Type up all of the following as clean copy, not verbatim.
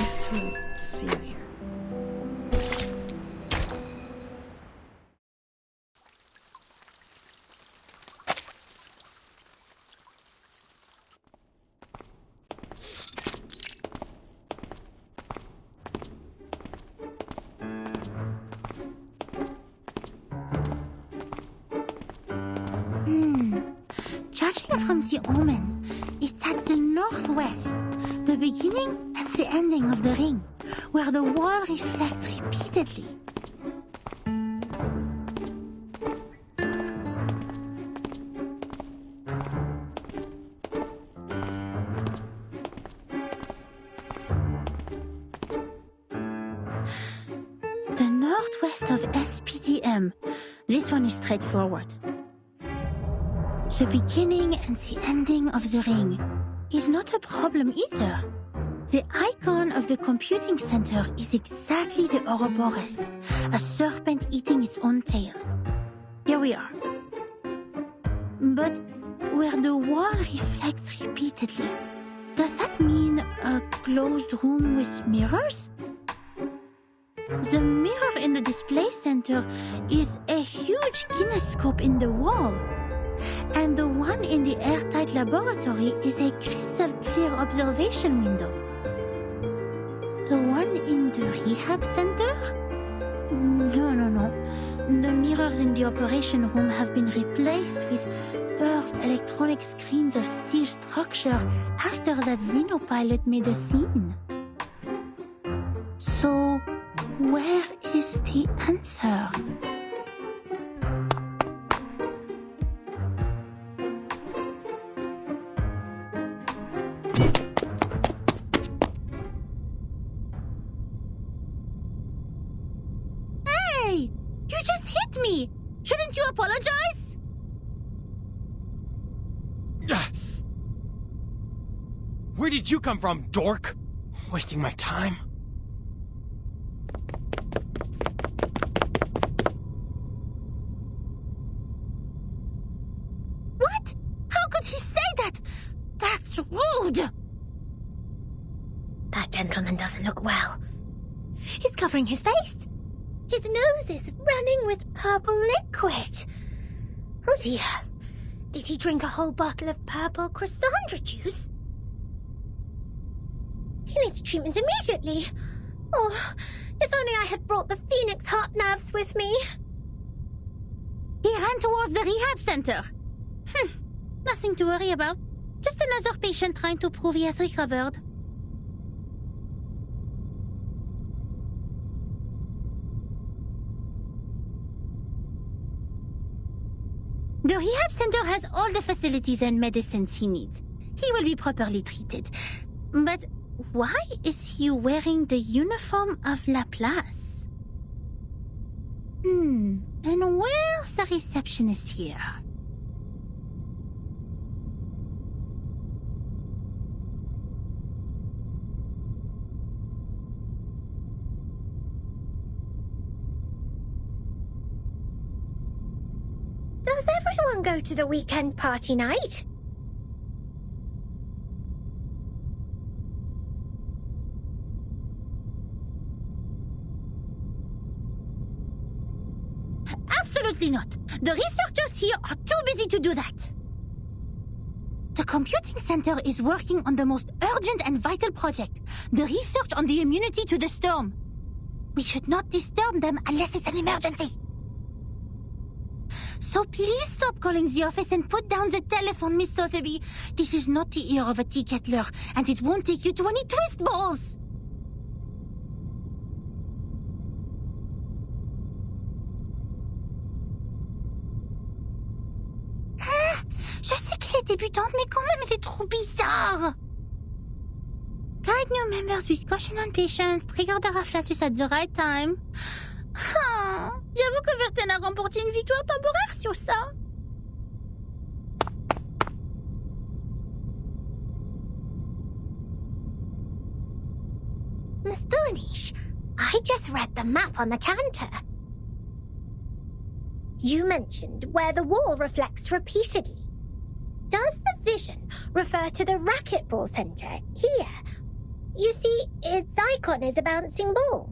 still see you here. Judging from the omen, it's at the northwest, the beginning and the ending of the ring, where the wall reflects repeatedly. The northwest of SPDM. This one is straightforward. The beginning and the ending of the ring is not a problem either. The icon of the computing center is exactly the Ouroboros, a serpent eating its own tail. Here we are. But where the wall reflects repeatedly, does that mean a closed room with mirrors? The mirror in the display center is a huge kinescope in the wall. And the one in the airtight laboratory is a crystal clear observation window. The one in the rehab center? No. The mirrors in the operation room have been replaced with curved electronic screens of steel structure after that xenopilot made a scene. So, where is the answer? Hey! You just hit me! Shouldn't you apologize? Where did you come from, dork? Wasting my time. What? How could he say that? That's rude! That gentleman doesn't look well. He's covering his face. His nose is running with purple liquid. Oh dear. Did he drink a whole bottle of purple Chrysandra juice? He needs treatment immediately. Oh, if only I had brought the Phoenix heart nerves with me. He ran towards the rehab center. Nothing to worry about. Just another patient trying to prove he has recovered. The rehab center has all the facilities and medicines he needs. He will be properly treated. But why is he wearing the uniform of Laplace? And where's the receptionist here? Does everyone go to the weekend party night? Absolutely not. The researchers here are too busy to do that. The computing center is working on the most urgent and vital project, the research on the immunity to the storm. We should not disturb them unless it's an emergency. So please stop calling the office and put down the telephone, Miss Sotheby. This is not the ear of a tea kettler, and it won't take you to any twist balls. Je sais qu'elle est débutante, mais quand même, elle est trop bizarre. Guide new members with caution and patience. Trigger the afflatus at the right time. J'avoue que Verten a remporté une victoire temporaire sur ça. Miss Boonish, I just read the map on the counter. You mentioned where the wall reflects repeatedly. Does the vision refer to the racquetball center here? You see, its icon is a bouncing ball.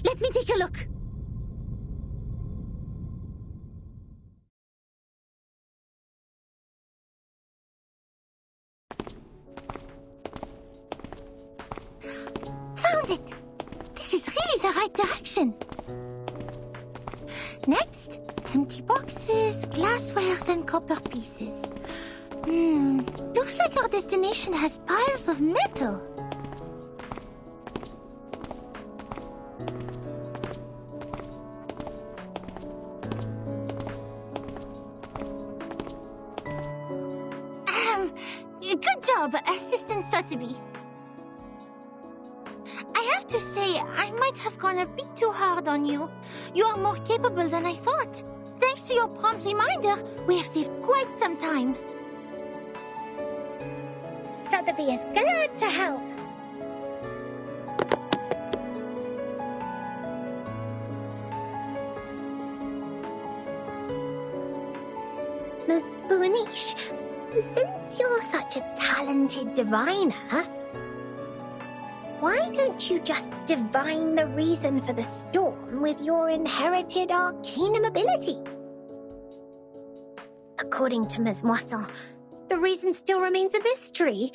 Let me take a look. Found it! This is really the right direction. Next, empty boxes, glasswares, and copper pieces. Looks like our destination has piles of metal. Good job, Assistant Sotheby. I have to say, I might have gone a bit too hard on you. You are more capable than I thought. Thanks to your prompt reminder, we have saved quite some time. Sotheby is glad to help. Ms. Boonish, since you're such a talented diviner, why don't you just divine the reason for the storm with your inherited arcanum ability? According to Ms. Moisson, the reason still remains a mystery.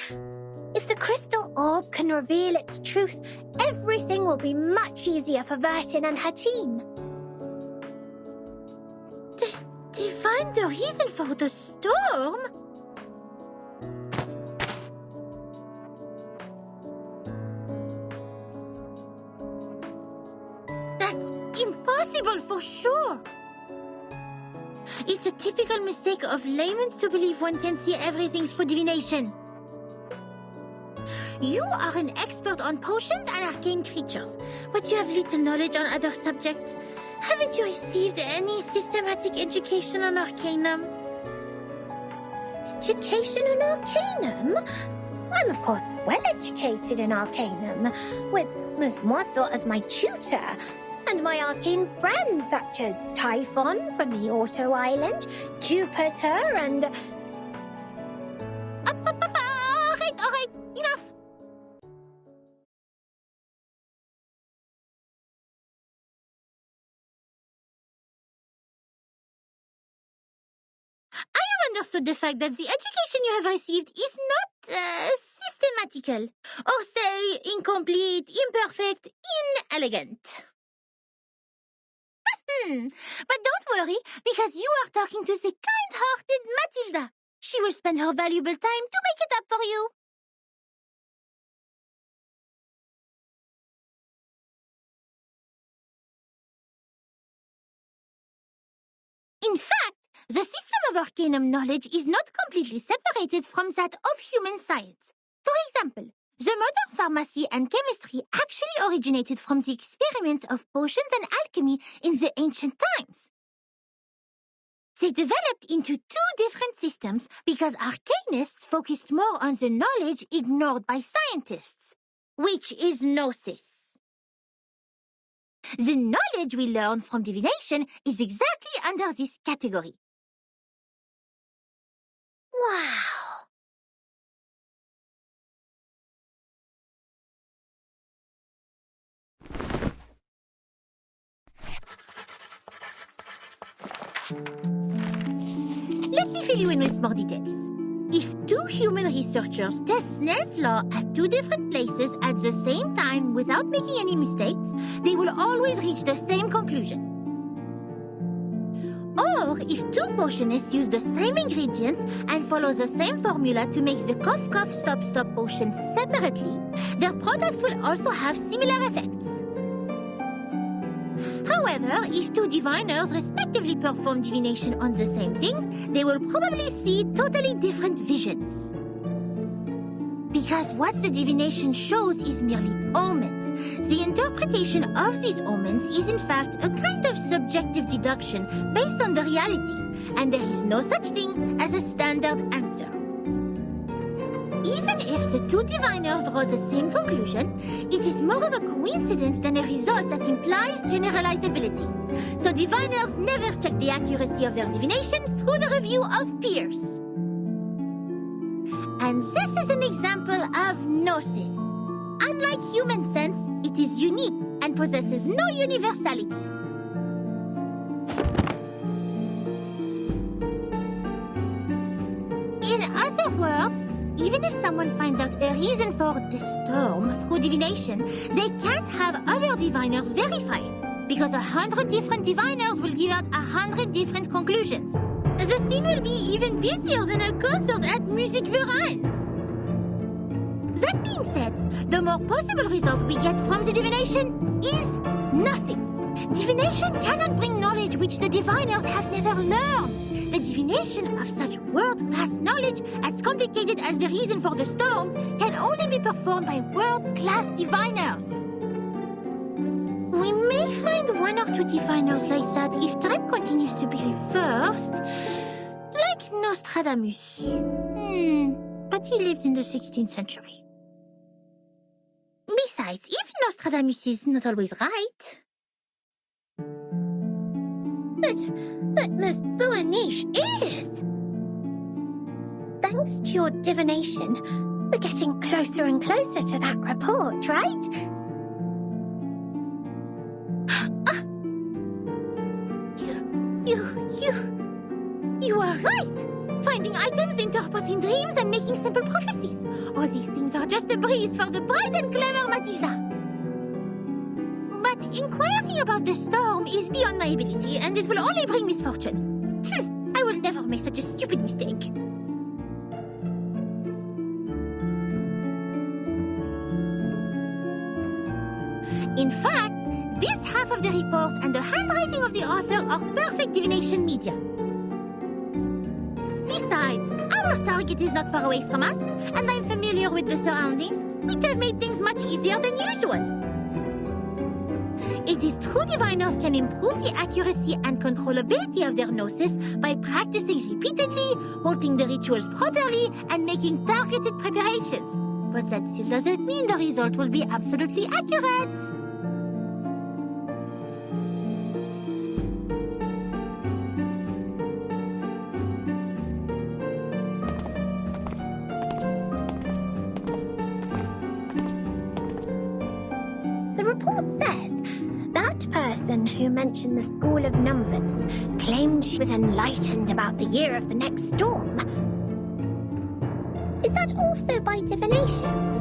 If the crystal orb can reveal its truth, everything will be much easier for Vertin and her team. Define the reason for the storm? That's impossible for sure. It's a typical mistake of laymen to believe one can see everything through divination. You are an expert on potions and arcane creatures, but you have little knowledge on other subjects. Haven't you received any systematic education on Arcanum? Education in Arcanum? I'm of course well educated in Arcanum, with Ms. Moisson as my tutor, and my arcane friends such as Typhon from the Auto Island, Jupiter, and... All right, enough. I have understood the fact that the education you have received is not systematical, or say incomplete, imperfect, inelegant. But don't worry, because you are talking to the kind-hearted Matilda. She will spend her valuable time to make it up for you. In fact, the system of Arcanum knowledge is not completely separated from that of human science. For example, the modern pharmacy and chemistry actually originated from the experiments of potions and alchemy in the ancient times. They developed into two different systems because arcanists focused more on the knowledge ignored by scientists, which is gnosis. The knowledge we learn from divination is exactly under this category. Wow! Let me fill you in with more details. If two human researchers test Snell's law at two different places at the same time without making any mistakes, they will always reach the same conclusion. Or if two potionists use the same ingredients and follow the same formula to make the cough cough stop stop potion separately, their products will also have similar effects. However, if two diviners respectively perform divination on the same thing, they will probably see totally different visions. Because what the divination shows is merely omens. The interpretation of these omens is in fact a kind of subjective deduction based on the reality, and there is no such thing as a standard answer. Even if the two diviners draw the same conclusion, it is more of a coincidence than a result that implies generalizability. So diviners never check the accuracy of their divination through the review of peers. And this is an example of gnosis. Unlike human sense, it is unique and possesses no universality. In other words, even if someone finds out a reason for the storm through divination, they can't have other diviners verify it, because 100 different diviners will give out 100 different conclusions. The scene will be even busier than a concert at Musikverein. That being said, the more possible result we get from the divination is nothing. Divination cannot bring knowledge which the diviners have never learned. The divination of such world-class knowledge, as complicated as the reason for the storm, can only be performed by world-class diviners. We may find one or two diviners like that if time continues to be reversed. Like Nostradamus. But he lived in the 16th century. Besides, if Nostradamus is not always right... But Miss Buaniche is! Thanks to your divination, we're getting closer and closer to that report, right? You are right! Finding items, interpreting dreams, and making simple prophecies. All these things are just a breeze for the bright and clever Matilda. But inquiring about the storm is beyond my ability, and it will only bring misfortune. I will never make such a stupid mistake. In fact, this half of the report and the handwriting of the author are perfect divination media. Besides, our target is not far away from us, and I'm familiar with the surroundings, which have made things much easier than usual. It is true diviners can improve the accuracy and controllability of their gnosis by practicing repeatedly, holding the rituals properly, and making targeted preparations. But that still doesn't mean the result will be absolutely accurate. The report says that person who mentioned the School of Numbers claimed she was enlightened about the year of the next storm. Is that also by divination?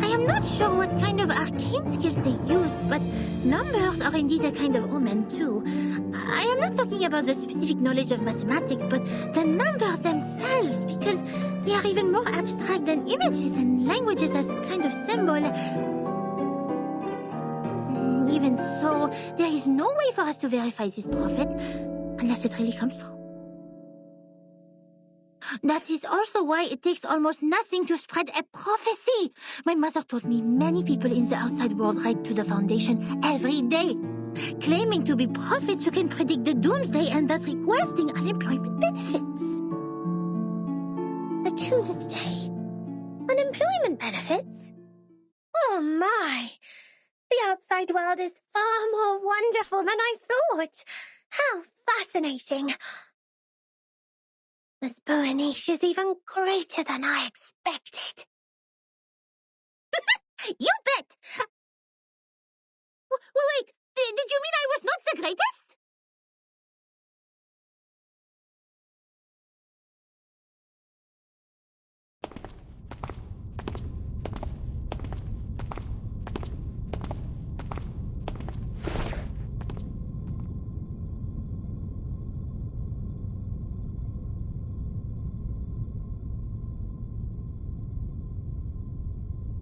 I am not sure what kind of arcane skills they used, but numbers are indeed a kind of omen too. I am not talking about the specific knowledge of mathematics, but the numbers themselves, because they are even more abstract than images and languages as kind of symbol. Even so, there is no way for us to verify this prophet, unless it really comes true. That is also why it takes almost nothing to spread a prophecy. My mother told me many people in the outside world write to the Foundation every day, claiming to be prophets who can predict the doomsday and thus requesting unemployment benefits. The Doomsday? Unemployment benefits? Oh my! The outside world is far more wonderful than I thought. How fascinating! Miss Buaniche is even greater than I expected. You bet! Wait, did you mean I was not the greatest?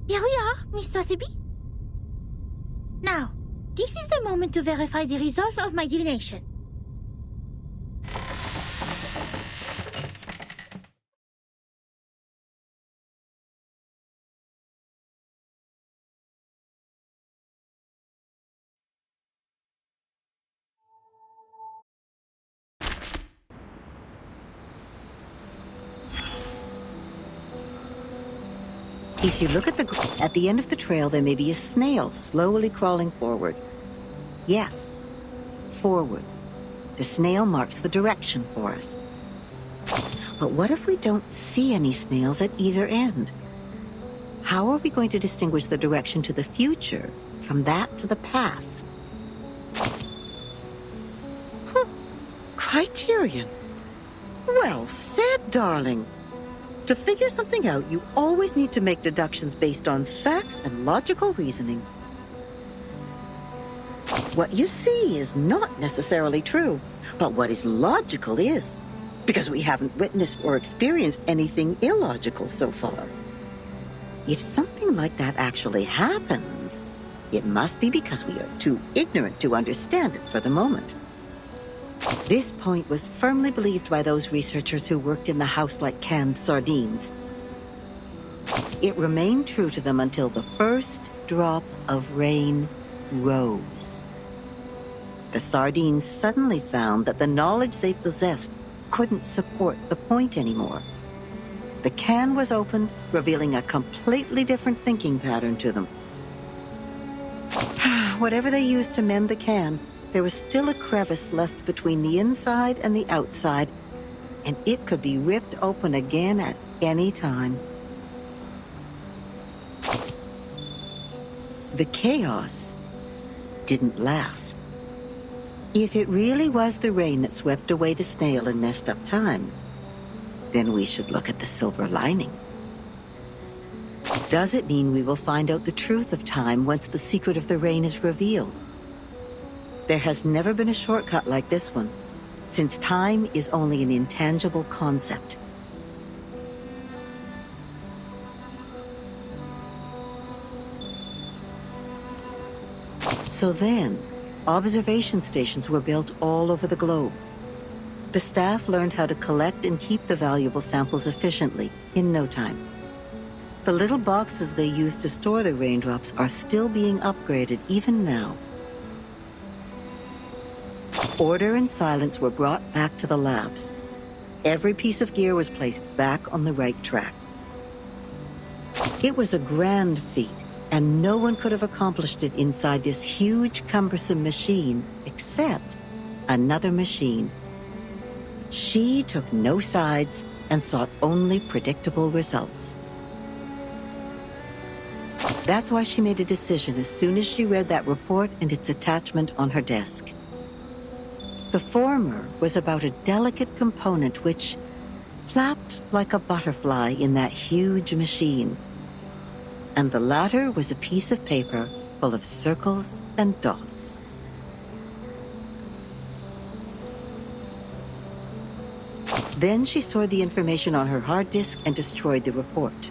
Here we are, Miss Sotheby. Now, this is the moment to verify the result of my divination. If you look at the end of the trail, there may be a snail slowly crawling forward. Yes, forward. The snail marks the direction for us. But what if we don't see any snails at either end? How are we going to distinguish the direction to the future from that to the past? Criterion. Well said, darling. To figure something out, you always need to make deductions based on facts and logical reasoning. What you see is not necessarily true, but what is logical is, because we haven't witnessed or experienced anything illogical so far. If something like that actually happens, it must be because we are too ignorant to understand it for the moment. This point was firmly believed by those researchers who worked in the house like canned sardines. It remained true to them until the first drop of rain rose. The sardines suddenly found that the knowledge they possessed couldn't support the point anymore. The can was opened, revealing a completely different thinking pattern to them. Whatever they used to mend the can, there was still a crevice left between the inside and the outside, and it could be ripped open again at any time. The chaos didn't last. If it really was the rain that swept away the snail and messed up time, then we should look at the silver lining. Does it mean we will find out the truth of time once the secret of the rain is revealed? There has never been a shortcut like this one, since time is only an intangible concept. So then, observation stations were built all over the globe. The staff learned how to collect and keep the valuable samples efficiently in no time. The little boxes they used to store the raindrops are still being upgraded even now. Order and silence were brought back to the labs. Every piece of gear was placed back on the right track. It was a grand feat, and no one could have accomplished it inside this huge, cumbersome machine except another machine. She took no sides and sought only predictable results. That's why she made a decision as soon as she read that report and its attachment on her desk. The former was about a delicate component which flapped like a butterfly in that huge machine. And the latter was a piece of paper full of circles and dots. Then she stored the information on her hard disk and destroyed the report.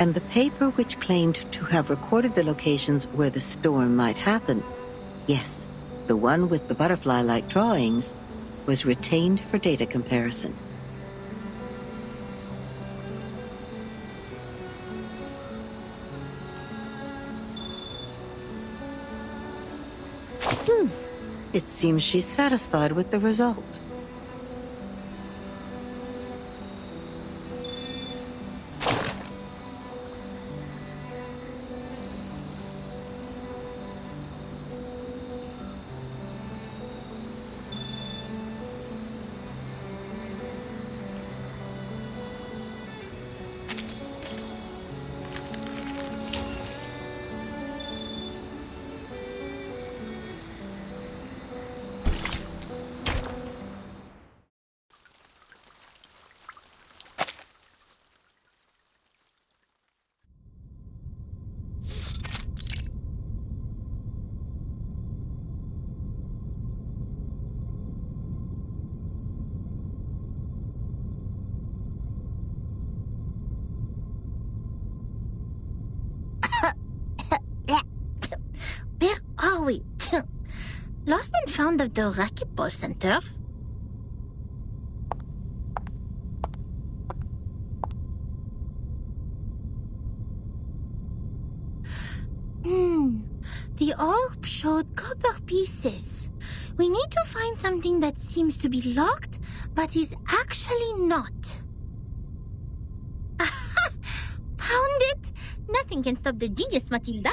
And the paper which claimed to have recorded the locations where the storm might happen, yes, the one with the butterfly-like drawings, was retained for data comparison. It seems she's satisfied with the result. Where are we? Lost and found of the racquetball center? The orb showed copper pieces. We need to find something that seems to be locked, but is actually not. Aha! Found it! Nothing nothing can stop the genius Matilda.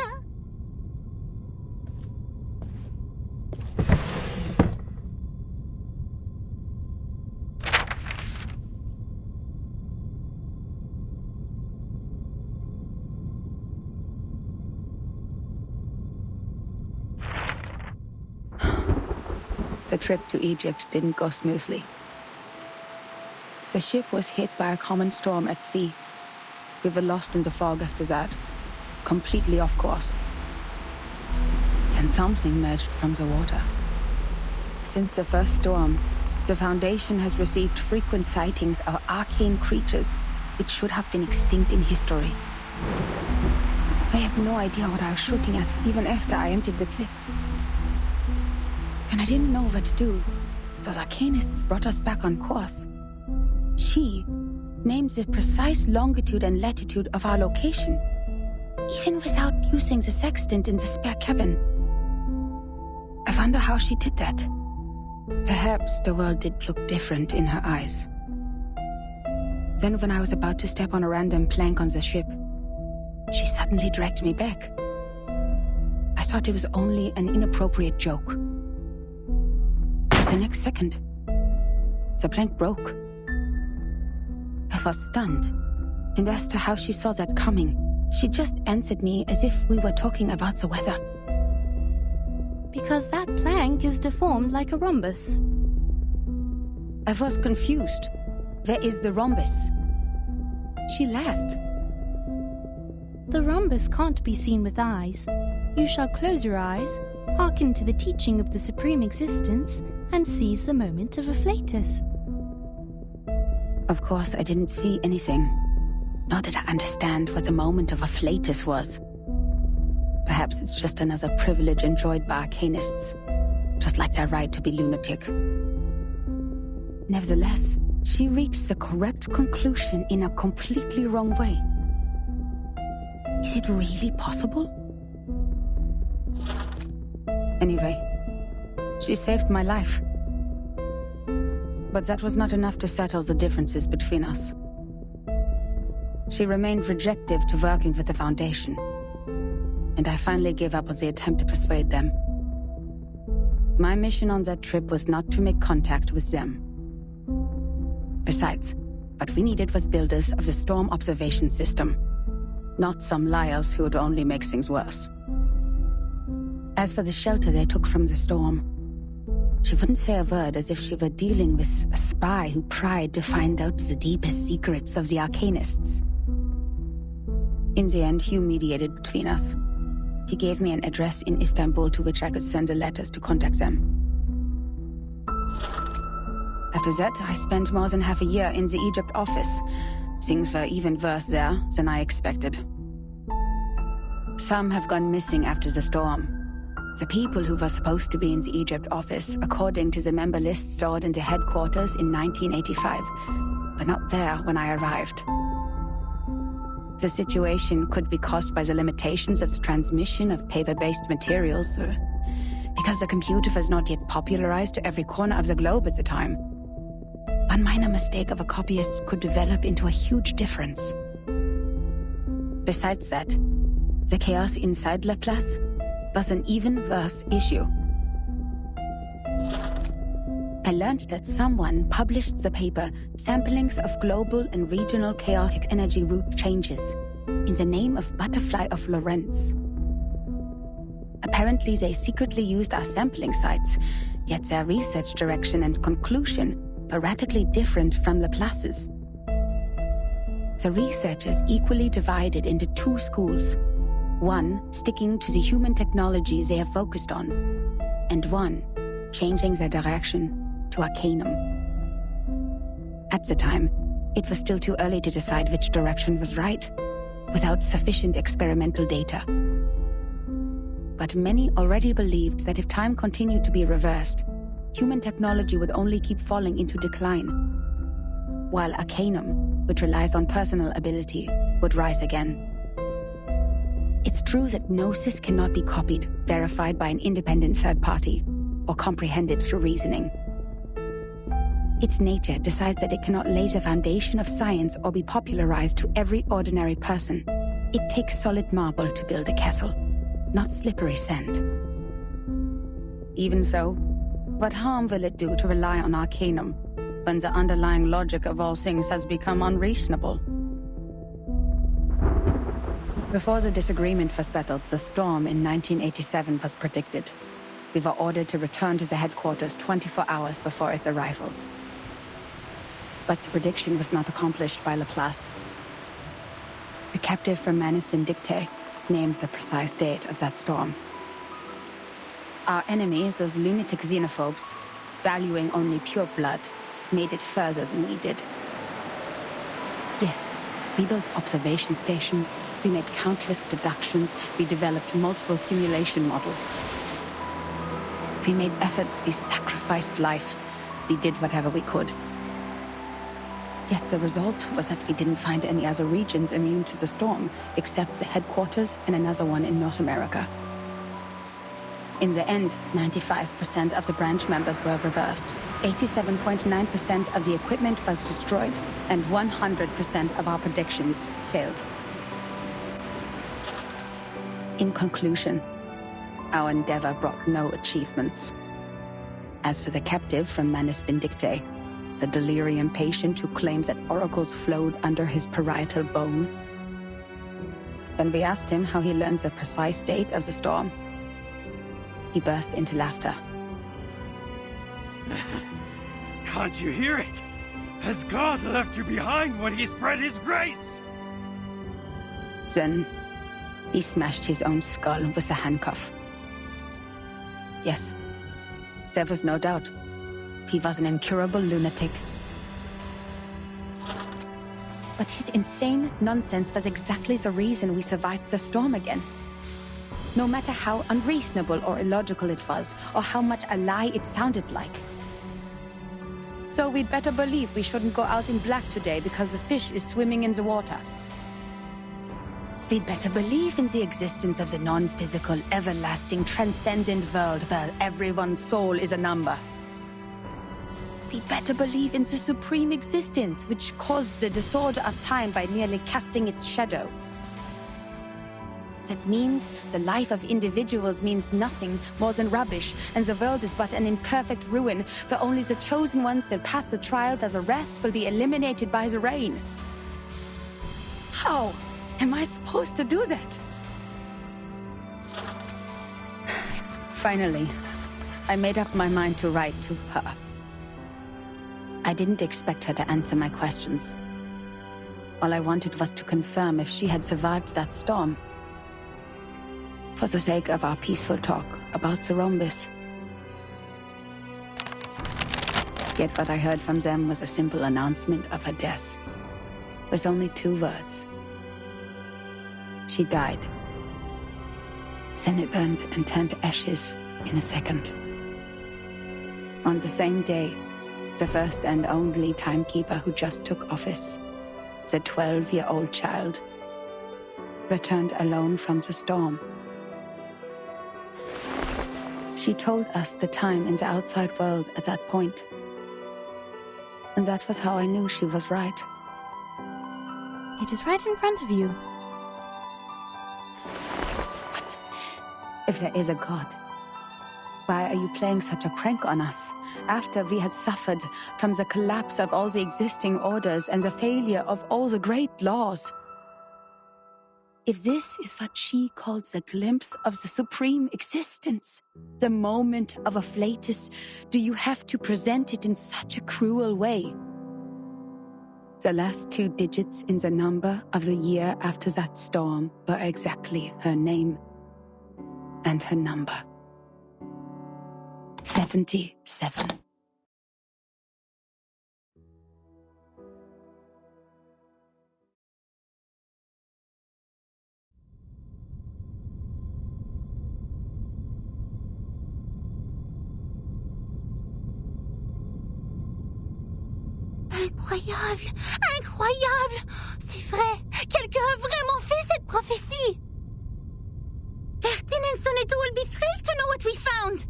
The trip to Egypt didn't go smoothly. The ship was hit by a common storm at sea. We were lost in the fog after that, completely off course. Then something emerged from the water. Since the first storm, the Foundation has received frequent sightings of arcane creatures which should have been extinct in history. I had no idea what I was shooting at, even after I emptied the clip. And I didn't know what to do, so the Arcanists brought us back on course. She named the precise longitude and latitude of our location, even without using the sextant in the spare cabin. I wonder how she did that. Perhaps the world did look different in her eyes. Then when I was about to step on a random plank on the ship, she suddenly dragged me back. I thought it was only an inappropriate joke. The next second, the plank broke. I was stunned, and as to how she saw that coming, she just answered me as if we were talking about the weather. Because that plank is deformed like a rhombus. I was confused. Where is the rhombus? She laughed. The rhombus can't be seen with eyes. You shall close your eyes, hearken to the teaching of the Supreme Existence, and seize the moment of afflatus. Of course, I didn't see anything. Nor did I understand what the moment of afflatus was. Perhaps it's just another privilege enjoyed by Arcanists, just like their right to be lunatic. Nevertheless, she reached the correct conclusion in a completely wrong way. Is it really possible? Anyway, she saved my life. But that was not enough to settle the differences between us. She remained rejective to working with the Foundation, and I finally gave up on the attempt to persuade them. My mission on that trip was not to make contact with them. Besides, what we needed was builders of the storm observation system, not some liars who would only make things worse. As for the shelter they took from the storm, she wouldn't say a word, as if she were dealing with a spy who pried to find out the deepest secrets of the Arcanists. In the end, Hugh mediated between us. He gave me an address in Istanbul to which I could send the letters to contact them. After that, I spent more than half a year in the Egypt office. Things were even worse there than I expected. Some have gone missing after the storm. The people who were supposed to be in the Egypt office, according to the member list stored in the headquarters in 1985, were not there when I arrived. The situation could be caused by the limitations of the transmission of paper-based materials, or because the computer was not yet popularized to every corner of the globe at the time. One minor mistake of a copyist could develop into a huge difference. Besides that, the chaos inside Laplace was an even worse issue. I learned that someone published the paper Samplings of Global and Regional Chaotic Energy Route Changes in the name of Butterfly of Lorentz. Apparently they secretly used our sampling sites, yet their research direction and conclusion were radically different from Laplace's. The researchers equally divided into two schools. One sticking to the human technology they have focused on, and one changing their direction to Arcanum. At the time, it was still too early to decide which direction was right, without sufficient experimental data. But many already believed that if time continued to be reversed, human technology would only keep falling into decline, while Arcanum, which relies on personal ability, would rise again. It's true that Gnosis cannot be copied, verified by an independent third party, or comprehended through reasoning. Its nature decides that it cannot lay the foundation of science or be popularized to every ordinary person. It takes solid marble to build a castle, not slippery sand. Even so, what harm will it do to rely on Arcanum when the underlying logic of all things has become unreasonable? Before the disagreement was settled, the storm in 1987 was predicted. We were ordered to return to the headquarters 24 hours before its arrival. But the prediction was not accomplished by Laplace. A captive from Manus Vindictae names the precise date of that storm. Our enemies, those lunatic xenophobes, valuing only pure blood, made it further than we did. Yes, we built observation stations, we made countless deductions, we developed multiple simulation models. We made efforts, we sacrificed life, we did whatever we could. Yet the result was that we didn't find any other regions immune to the storm, except the headquarters and another one in North America. In the end, 95% of the branch members were reversed, 87.9% of the equipment was destroyed, and 100% of our predictions failed. In conclusion, our endeavor brought no achievements. As for the captive from Manus Vindictae, the delirium patient who claims that oracles flowed under his parietal bone, when we asked him how he learns the precise date of the storm, he burst into laughter. Can't you hear it? Has God left you behind when he spread his grace? Then, he smashed his own skull with a handcuff. Yes, there was no doubt. He was an incurable lunatic. But his insane nonsense was exactly the reason we survived the storm again. No matter how unreasonable or illogical it was, or how much a lie it sounded like. So we'd better believe we shouldn't go out in black today because the fish is swimming in the water. We'd better believe in the existence of the non-physical, everlasting, transcendent world where everyone's soul is a number. We'd better believe in the supreme existence which caused the disorder of time by merely casting its shadow. That means the life of individuals means nothing more than rubbish, and the world is but an imperfect ruin, where only the chosen ones will pass the trial, where the rest will be eliminated by the rain. How am I supposed to do that? Finally, I made up my mind to write to her. I didn't expect her to answer my questions. All I wanted was to confirm if she had survived that storm. For the sake of our peaceful talk about the Rhombus. Yet what I heard from them was a simple announcement of her death, with only 2 words. She died. Then it burned and turned to ashes in a second. On the same day, the first and only timekeeper who just took office, the 12-year-old child, returned alone from the storm. She told us the time in the outside world at that point. And that was how I knew she was right. It is right in front of you. But if there is a God, why are you playing such a prank on us? After we had suffered from the collapse of all the existing orders and the failure of all the great laws. If this is what she calls a glimpse of the supreme existence, the moment of afflatus, do you have to present it in such a cruel way? The last 2 digits in the number of the year after that storm were exactly her name and her number. 77. Incroyable! Incroyable! C'est vrai! Quelqu'un a vraiment fait cette prophétie! Bertin and Sonetto will be thrilled to know what we found!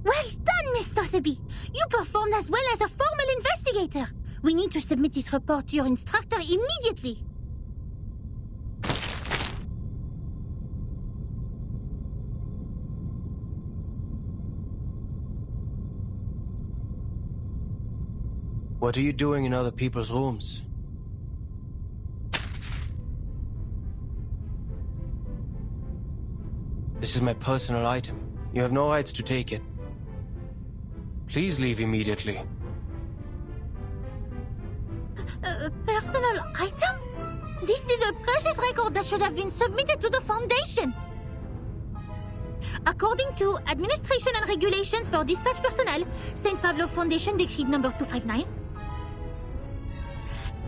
Well done, Miss Sotheby! You performed as well as a formal investigator! We need to submit this report to your instructor immediately! What are you doing in other people's rooms? This is my personal item. You have no rights to take it. Please leave immediately. Personal item? This is a precious record that should have been submitted to the Foundation. According to Administration and Regulations for Dispatch Personnel, St. Pavlov Foundation Decree number 259,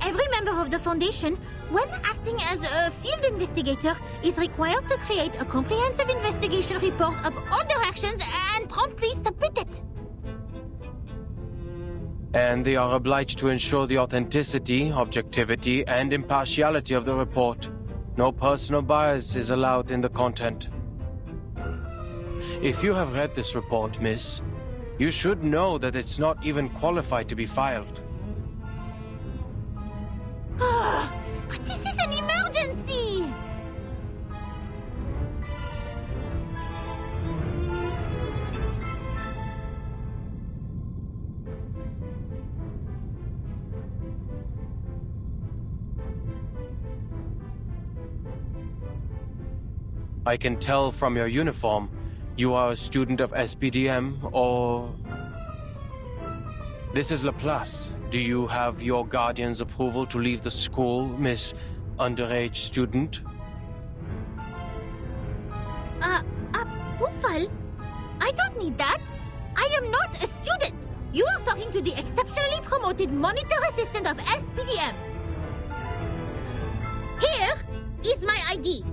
every member of the Foundation, when acting as a field investigator, is required to create a comprehensive investigation report of all their actions and promptly submit it. And they are obliged to ensure the authenticity, objectivity, and impartiality of the report. No personal bias is allowed in the content. If you have read this report, miss, you should know that it's not even qualified to be filed. But this is an emergency! I can tell from your uniform, you are a student of SPDM, or... This is Laplace. Do you have your guardian's approval to leave the school, Miss Underage Student? Approval? I don't need that. I am not a student. You are talking to the exceptionally promoted monitor assistant of SPDM. Here is my ID.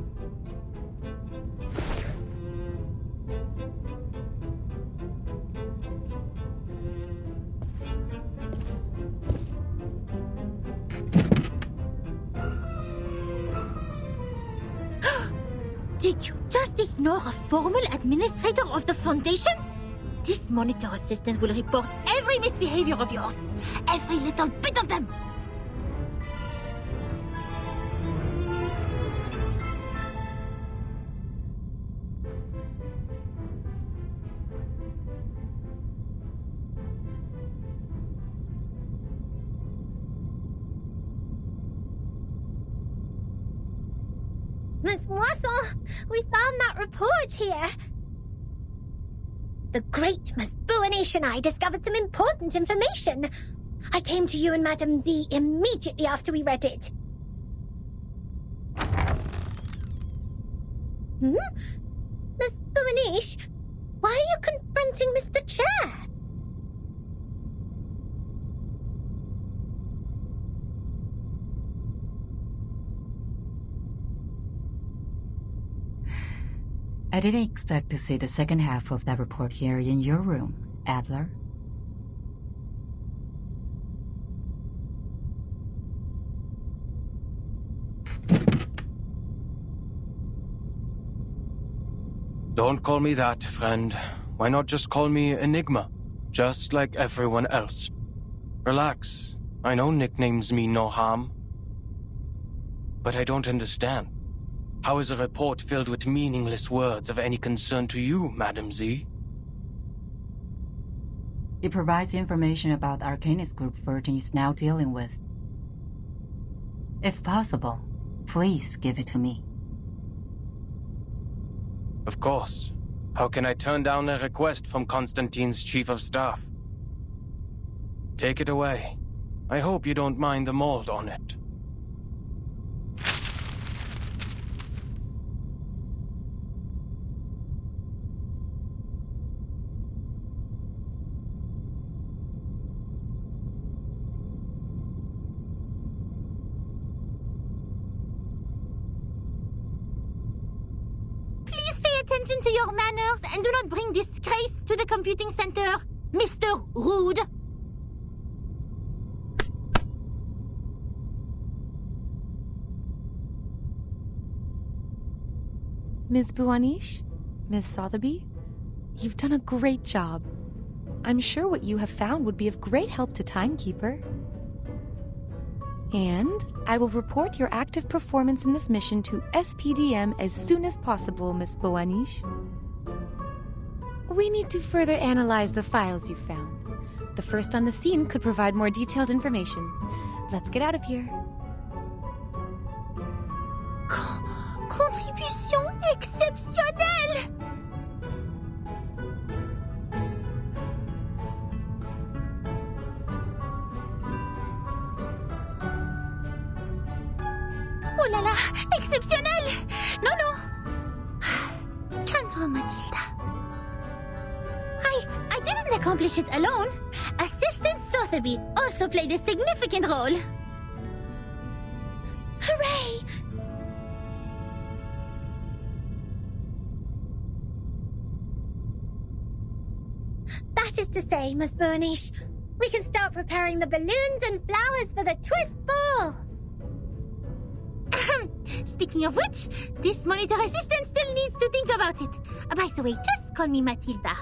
Did you just ignore a formal administrator of the Foundation? This monitor assistant will report every misbehavior of yours. Every little bit of them. Miss Moisson, we found that report here. The great Miss Buanish and I discovered some important information. I came to you and Madame Z immediately after we read it. Miss Buanish, why are you confronting Mr. Chair? I didn't expect to see the second half of that report here in your room, Adler. Don't call me that, friend. Why not just call me Enigma? Just like everyone else. Relax. I know nicknames mean no harm. But I don't understand. How is a report filled with meaningless words of any concern to you, Madam Z? It provides information about the Arcanist Group Virgin is now dealing with. If possible, please give it to me. Of course. How can I turn down a request from Constantine's Chief of Staff? Take it away. I hope you don't mind the mold on it. Attention to your manners and do not bring disgrace to the computing center, Mr. Rude. Ms. Buanish? Ms. Sotheby? You've done a great job. I'm sure what you have found would be of great help to Timekeeper. And I will report your active performance in this mission to SPDM as soon as possible, Miss Buanish. We need to further analyze the files you found. The first on the scene could provide more detailed information. Let's get out of here. Contribution exceptionnelle! Oh là là, exceptionnel! Non, non! Calme-toi, Matilda. I didn't accomplish it alone. Assistant Sotheby also played a significant role. Hooray! That is to say, Miss Burnish, we can start preparing the balloons and flowers for the twist ball. Speaking of which, this monitor assistant still needs to think about it. By the way, just call me Matilda.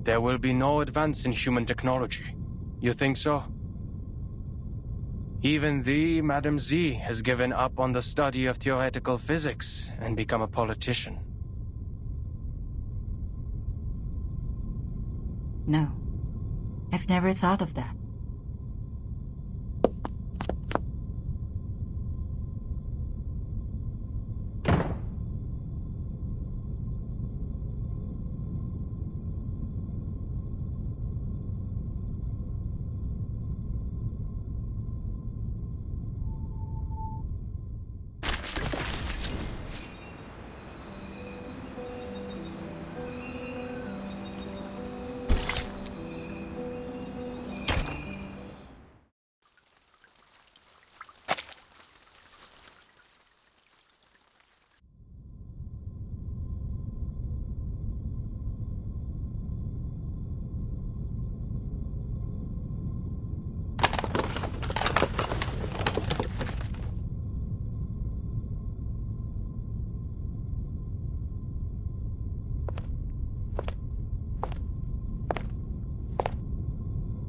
There will be no advance in human technology. You think so? Even thee, Madam Z, has given up on the study of theoretical physics and become a politician. No. I've never thought of that.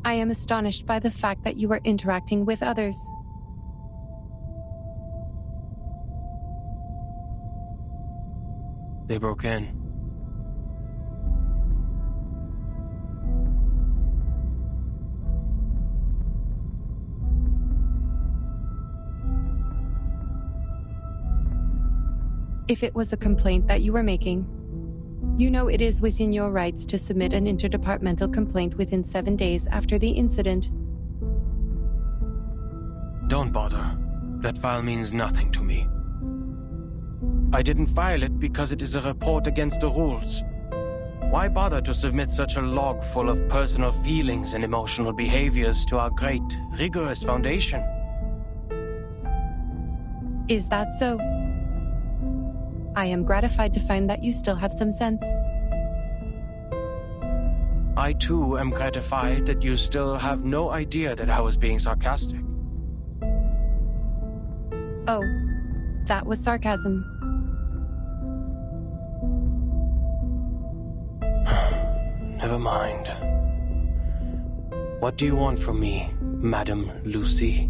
I am astonished by the fact that you are interacting with others. They broke in. If it was a complaint that you were making, you know it is within your rights to submit an interdepartmental complaint within 7 days after the incident. Don't bother. That file means nothing to me. I didn't file it because it is a report against the rules. Why bother to submit such a log full of personal feelings and emotional behaviors to our great, rigorous foundation? Is that so? I am gratified to find that you still have some sense. I too am gratified that you still have no idea that I was being sarcastic. Oh, that was sarcasm. Never mind. What do you want from me, Madam Lucy?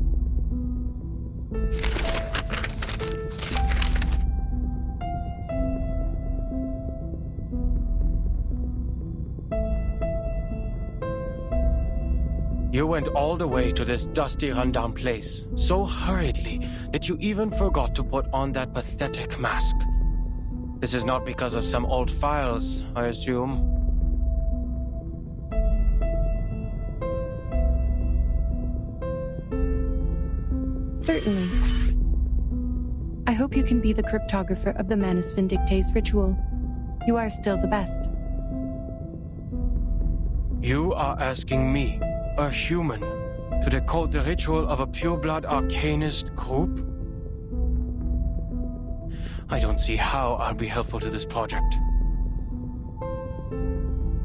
You went all the way to this dusty, rundown place, so hurriedly that you even forgot to put on that pathetic mask. This is not because of some old files, I assume. Certainly. I hope you can be the cryptographer of the Manus Vindictae's ritual. You are still the best. You are asking me, a human, to decode the ritual of a pureblood arcanist group? I don't see how I'll be helpful to this project.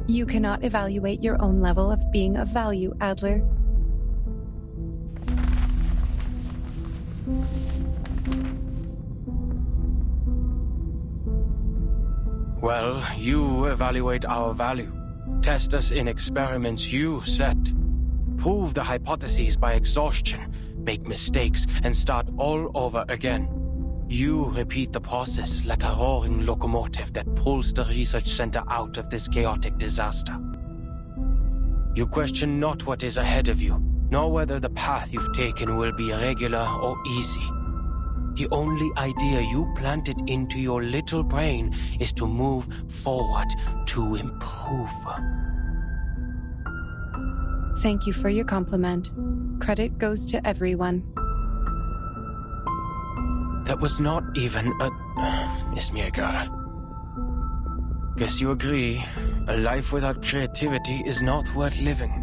You cannot evaluate your own level of being of value, Adler. Well, you evaluate our value. Test us in experiments you set. Prove the hypotheses by exhaustion, make mistakes, and start all over again. You repeat the process like a roaring locomotive that pulls the research center out of this chaotic disaster. You question not what is ahead of you, nor whether the path you've taken will be regular or easy. The only idea you planted into your little brain is to move forward, to improve. Thank you for your compliment. Credit goes to everyone. That was not even a... Miss Mirgal. Guess you agree, a life without creativity is not worth living.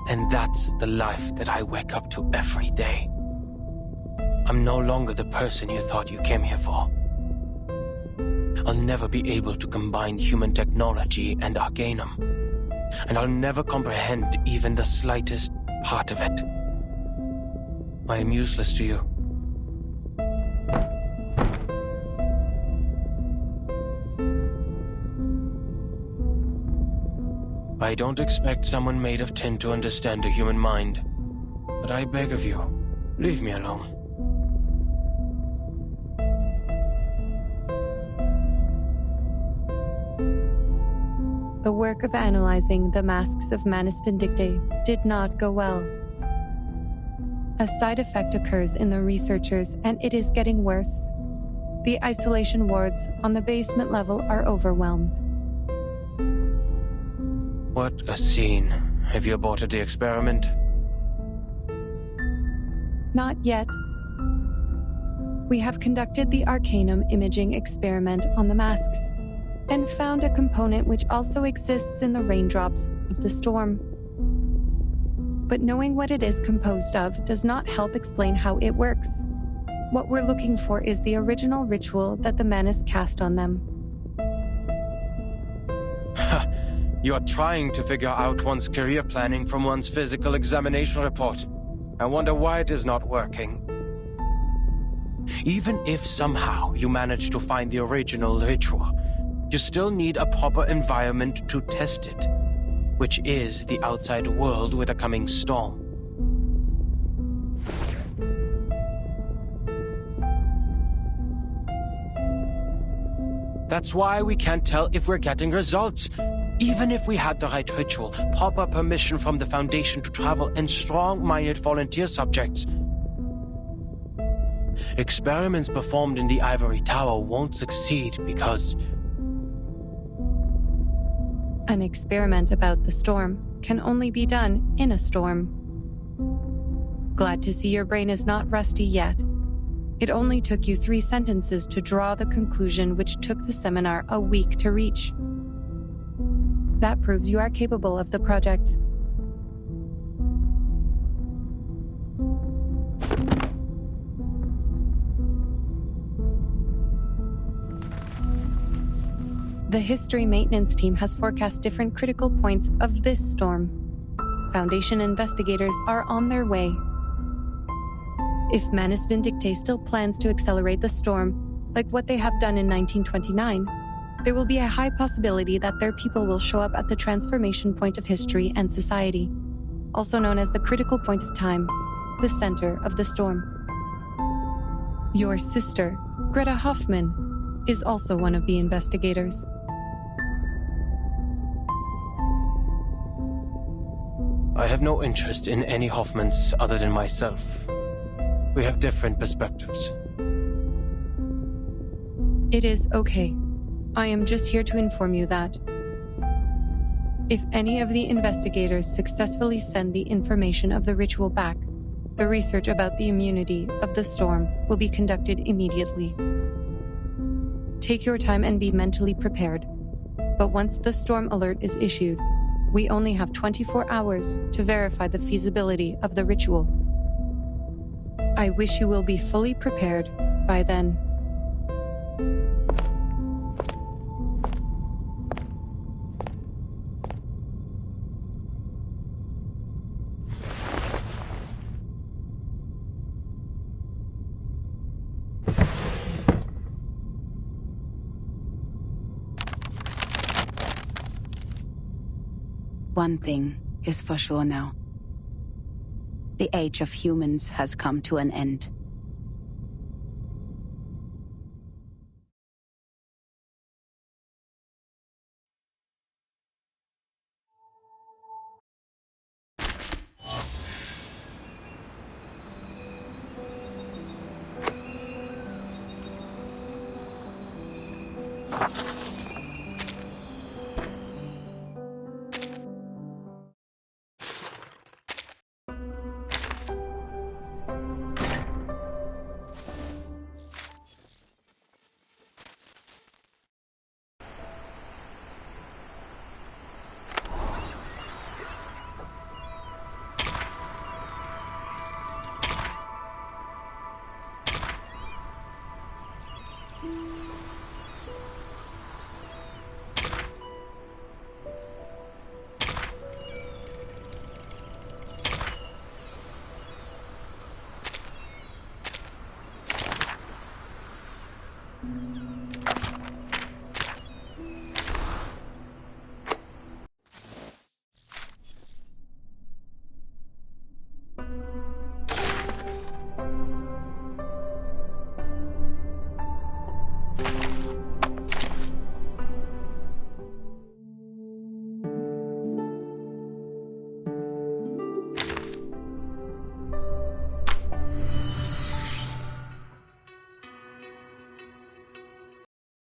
And that's the life that I wake up to every day. I'm no longer the person you thought you came here for. I'll never be able to combine human technology and Arcanum. And I'll never comprehend even the slightest part of it. I am useless to you. I don't expect someone made of tin to understand a human mind. But I beg of you, leave me alone. The work of analyzing the masks of Manus Vindictae did not go well. A side effect occurs in the researchers, and it is getting worse. The isolation wards on the basement level are overwhelmed. What a scene. Have you aborted the experiment? Not yet. We have conducted the Arcanum imaging experiment on the masks, and found a component which also exists in the raindrops of the storm. But knowing what it is composed of does not help explain how it works. What we're looking for is the original ritual that the Manus cast on them. You are trying to figure out one's career planning from one's physical examination report. I wonder why it is not working. Even if somehow you manage to find the original ritual, you still need a proper environment to test it, which is the outside world with a coming storm. That's why we can't tell if we're getting results. Even if we had the right ritual, proper permission from the Foundation to travel, and strong-minded volunteer subjects, experiments performed in the Ivory Tower won't succeed because... An experiment about the storm can only be done in a storm. Glad to see your brain is not rusty yet. It only took you 3 sentences to draw the conclusion which took the seminar a week to reach. That proves you are capable of the project. The history maintenance team has forecast different critical points of this storm. Foundation investigators are on their way. If Manus Vindictae still plans to accelerate the storm, like what they have done in 1929, there will be a high possibility that their people will show up at the transformation point of history and society, also known as the critical point of time, the center of the storm. Your sister, Greta Hoffman, is also one of the investigators. I have no interest in any Hoffmans other than myself. We have different perspectives. It is okay. I am just here to inform you that if any of the investigators successfully send the information of the ritual back, the research about the immunity of the storm will be conducted immediately. Take your time and be mentally prepared. But once the storm alert is issued, we only have 24 hours to verify the feasibility of the ritual. I wish you will be fully prepared by then. One thing is for sure now. The age of humans has come to an end.